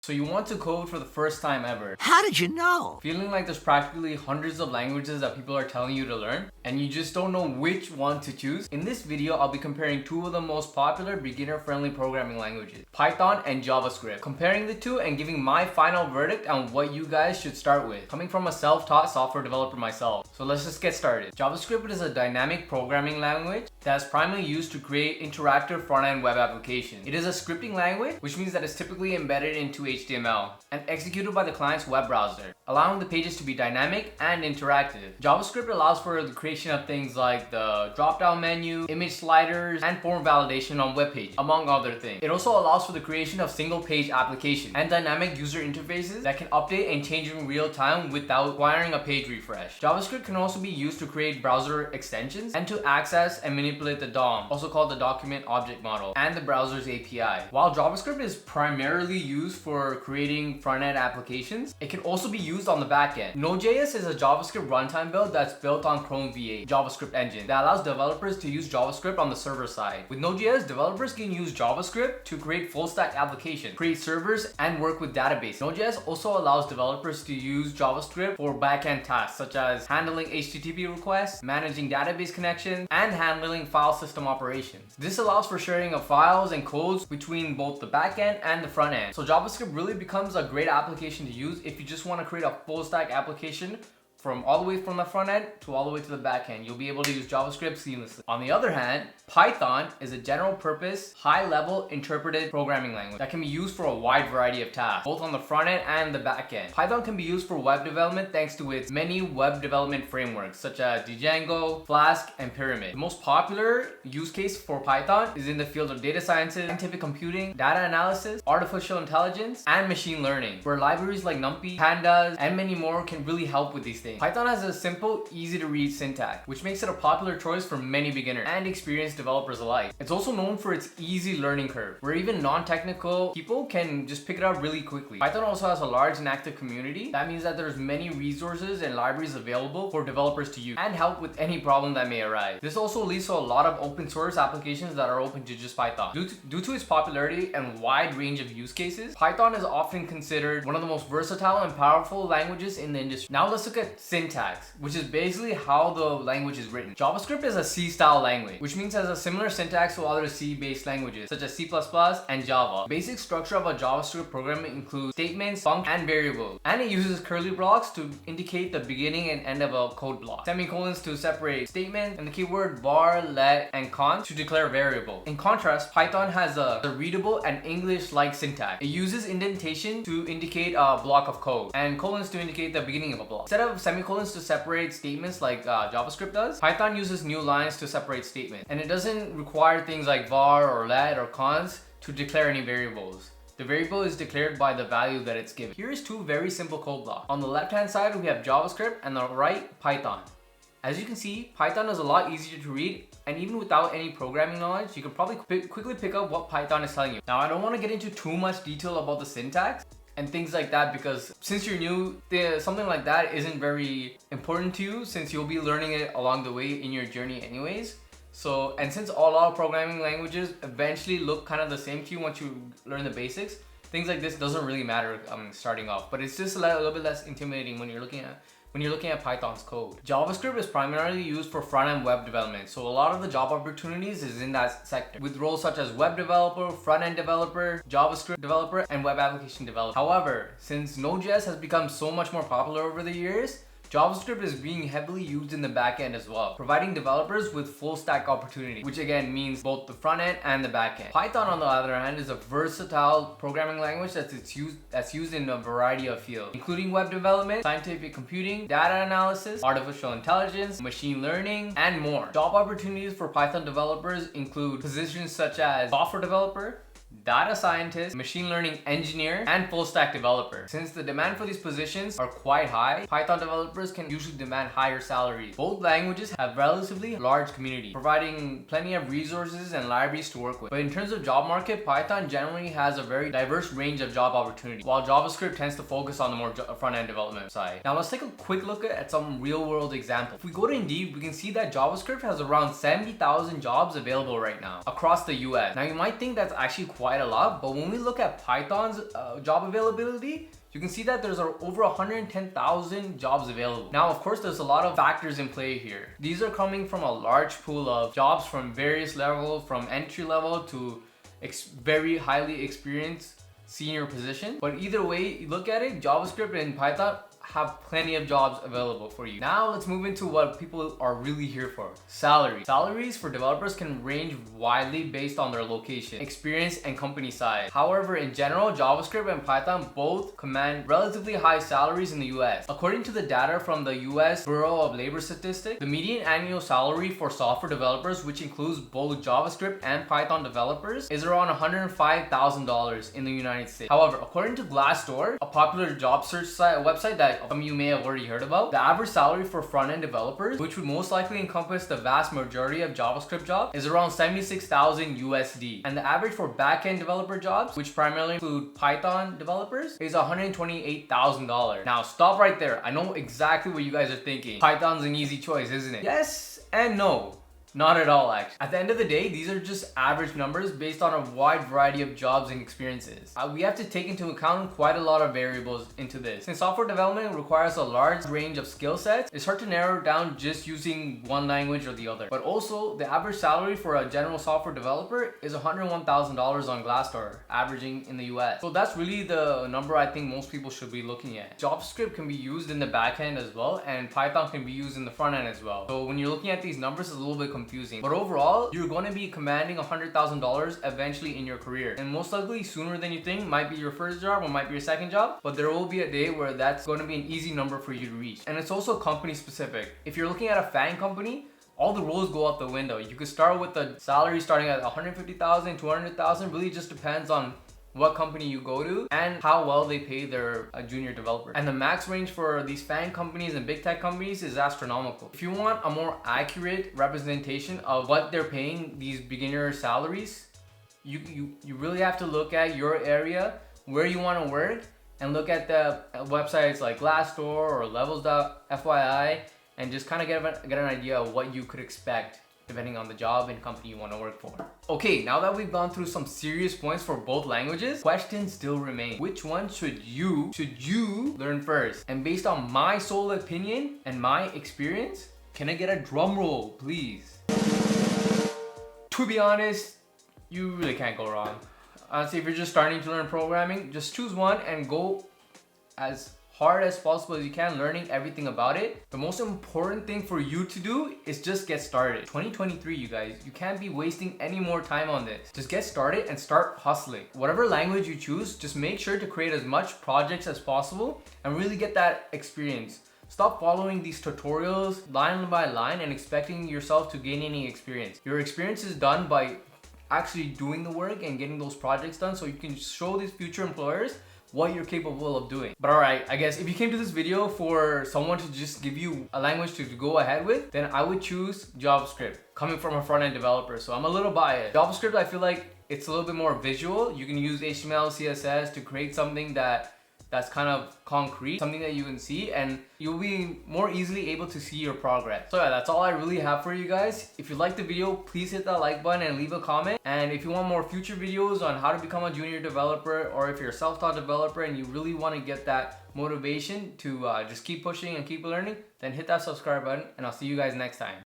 So you want to code for the first time ever. How did you know? Feeling like there's practically hundreds of languages that people are telling you to learn, and you just don't know which one to choose? In this video, I'll be comparing two of the most popular beginner-friendly programming languages, Python and JavaScript. Comparing the two and giving my final verdict on what you guys should start with, coming from a self-taught software developer myself. So let's just get started. JavaScript is a dynamic programming language that is primarily used to create interactive front-end web applications. It is a scripting language, which means that it's typically embedded into HTML and executed by the client's web browser, allowing the pages to be dynamic and interactive. JavaScript allows for the creation of things like the drop-down menu, image sliders, and form validation on web pages, among other things. It also allows for the creation of single-page applications and dynamic user interfaces that can update and change in real time without requiring a page refresh. JavaScript can also be used to create browser extensions and to access and manipulate the DOM, also called the Document Object Model, and the browser's API. While JavaScript is primarily used for creating front-end applications, it can also be used on the back end. Node.js is a JavaScript runtime build that's built on Chrome V8 JavaScript engine that allows developers to use JavaScript on the server side. With Node.js, developers can use JavaScript to create full-stack applications, create servers, and work with databases. Node.js also allows developers to use JavaScript for back-end tasks such as handling HTTP requests, managing database connections, and handling file system operations. This allows for sharing of files and codes between both the back end and the front end. So JavaScript really becomes a great application to use if you just want to create a full stack application from all the way from the front end to all the way to the back end. You'll be able to use JavaScript seamlessly. On the other hand, Python is a general purpose, high level interpreted programming language that can be used for a wide variety of tasks, both on the front end and the back end. Python can be used for web development thanks to its many web development frameworks such as Django, Flask, and Pyramid. The most popular use case for Python is in the field of data sciences, scientific computing, data analysis, artificial intelligence, and machine learning, where libraries like NumPy, Pandas, and many more can really help with these things. Python has a simple, easy to read syntax, which makes it a popular choice for many beginners and experienced developers alike. It's also known for its easy learning curve, where even non-technical people can just pick it up really quickly. Python also has a large and active community. That means that there's many resources and libraries available for developers to use and help with any problem that may arise. This also leads to a lot of open source applications that are open to just Python. Due to its popularity and wide range of use cases, Python is often considered one of the most versatile and powerful languages in the industry. Now let's look at syntax, which is basically how the language is written. JavaScript is a C-style language, which means it has a similar syntax to other C-based languages, such as C++ and Java. Basic structure of a JavaScript program includes statements, functions, and variables, and it uses curly blocks to indicate the beginning and end of a code block, semicolons to separate statements, and the keyword var, let, and const to declare variable. In contrast, Python has a readable and English-like syntax. It uses indentation to indicate a block of code, and colons to indicate the beginning of a block. Instead of semicolons to separate statements like JavaScript does, Python uses new lines to separate statements, and it doesn't require things like var or let or const to declare any variables. The variable is declared by the value that it's given. Here is two very simple code blocks. On the left hand side we have JavaScript and on the right Python. As you can see, Python is a lot easier to read, and even without any programming knowledge, you can probably quickly pick up what Python is telling you. Now I don't want to get into too much detail about the syntax and things like that, because since you're new, something like that isn't very important to you since you'll be learning it along the way in your journey anyways. So, and since a lot of programming languages eventually look kind of the same to you once you learn the basics, things like this doesn't really matter starting off, but it's just a little bit less intimidating when you're looking at Python's code. JavaScript is primarily used for front-end web development, so a lot of the job opportunities is in that sector, with roles such as web developer, front-end developer, JavaScript developer, and web application developer. However, since Node.js has become so much more popular over the years, JavaScript is being heavily used in the back end as well, providing developers with full stack opportunity, which again means both the front end and the back end. Python, on the other hand, is a versatile programming language that's used in a variety of fields, including web development, scientific computing, data analysis, artificial intelligence, machine learning, and more. Job opportunities for Python developers include positions such as software developer, data scientist, machine learning engineer, and full stack developer. Since the demand for these positions are quite high, Python developers can usually demand higher salaries. Both languages have relatively large community, providing plenty of resources and libraries to work with. But in terms of job market, Python generally has a very diverse range of job opportunities, while JavaScript tends to focus on the more front-end development side. Now let's take a quick look at some real-world examples. If we go to Indeed, we can see that JavaScript has around 70,000 jobs available right now across the US. Now you might think that's actually quite a lot, but when we look at Python's job availability, you can see that there's over 110,000 jobs available. Now, of course, there's a lot of factors in play here. These are coming from a large pool of jobs from various levels, from entry level to very highly experienced senior position. But either way you look at it, JavaScript and Python have plenty of jobs available for you. Now let's move into what people are really here for. Salary. Salaries for developers can range widely based on their location, experience, and company size. However, in general, JavaScript and Python both command relatively high salaries in the US. According to the data from the US Bureau of Labor Statistics, the median annual salary for software developers, which includes both JavaScript and Python developers, is around $105,000 in the United States. However, according to Glassdoor, a popular job search website that some of you may have already heard about, the average salary for front-end developers, which would most likely encompass the vast majority of JavaScript jobs, is around 76,000 USD. And the average for back-end developer jobs, which primarily include Python developers, is $128,000. Now stop right there. I know exactly what you guys are thinking. Python's an easy choice, isn't it? Yes and no. Not at all, actually. At the end of the day, these are just average numbers based on a wide variety of jobs and experiences. We have to take into account quite a lot of variables into this. Since software development requires a large range of skill sets, it's hard to narrow down just using one language or the other. But also, the average salary for a general software developer is $101,000 on Glassdoor, averaging in the US. So that's really the number I think most people should be looking at. JavaScript can be used in the back end as well, and Python can be used in the front end as well. So when you're looking at these numbers, it's a little bit confusing. But overall, you're going to be commanding $100,000 eventually in your career. And most likely sooner than you think, might be your first job or might be your second job. But there will be a day where that's going to be an easy number for you to reach. And it's also company specific. If you're looking at a FAANG company, all the roles go out the window. You could start with the salary starting at $150,000, $200,000. Really just depends on what company you go to and how well they pay their junior developer. And the max range for these FAANG companies and big tech companies is astronomical. If you want a more accurate representation of what they're paying these beginner salaries, you really have to look at your area, where you want to work, and look at the websites like Glassdoor or levels.fyi and just kind of get an idea of what you could expect depending on the job and company you want to work for. Okay, now that we've gone through some serious points for both languages, questions still remain. Which one should you learn first? And based on my sole opinion and my experience, can I get a drum roll, please? To be honest, you really can't go wrong. Honestly, if you're just starting to learn programming, just choose one and go as hard as possible as you can, learning everything about it. The most important thing for you to do is just get started. 2023, you guys, you can't be wasting any more time on this. Just get started and start hustling. Whatever language you choose, just make sure to create as much projects as possible and really get that experience. Stop following these tutorials line by line and expecting yourself to gain any experience. Your experience is done by actually doing the work and getting those projects done so you can show these future employers what you're capable of doing. But alright, I guess if you came to this video for someone to just give you a language to go ahead with, then I would choose JavaScript, coming from a front-end developer, so I'm a little biased. JavaScript, I feel like it's a little bit more visual. You can use HTML, CSS to create something that's kind of concrete, something that you can see, and you'll be more easily able to see your progress. So yeah, that's all I really have for you guys. If you liked the video, please hit that like button and leave a comment. And if you want more future videos on how to become a junior developer, or if you're a self-taught developer and you really want to get that motivation to just keep pushing and keep learning, then hit that subscribe button, and I'll see you guys next time.